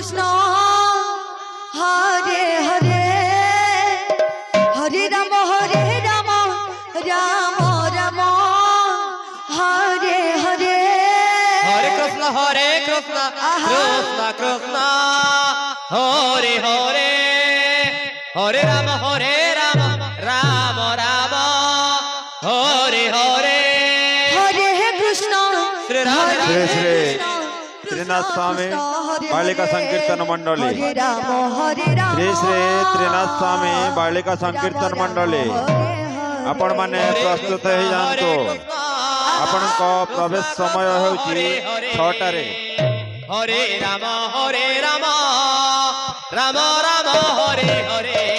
কৃষ্ণ হরে হরে হরে রাম রাম রাম হরে হরে হরে কৃষ্ণ কৃষ্ণ কৃষ্ণ হরে হরে হরে রাম রাম রাম হরে হরে হরে কৃষ্ণ শ্রী রাম শ্রী শ্রী ত্রিনাথ স্বামী বালিকা সংকীর্তন मंडली হরে রাম শ্রী শ্রী ত্রিनाथ स्वामी बालिका संकीर्तन मंडली आपण माने प्रस्तुत हो जांतो आपण को प्रवेश समय होची 6 रे हरे राम राम राम हरे हरे